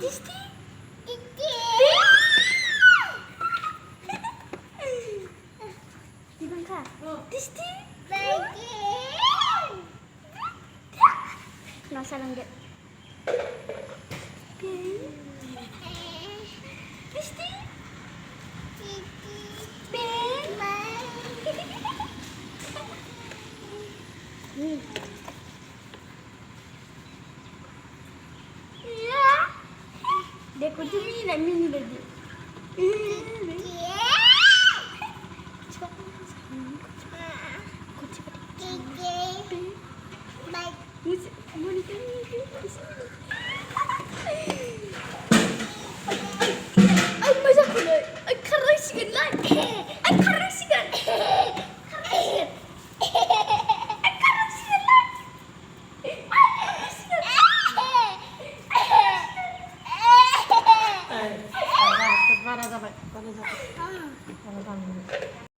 Disti. Di bangka. Disti. Nasa lang dia. Disti. Iya. Dia kucing ni nak mini lagi. Ay macam aku nak. Ay keras sikit lah. Ay keras sikit. Para dapat.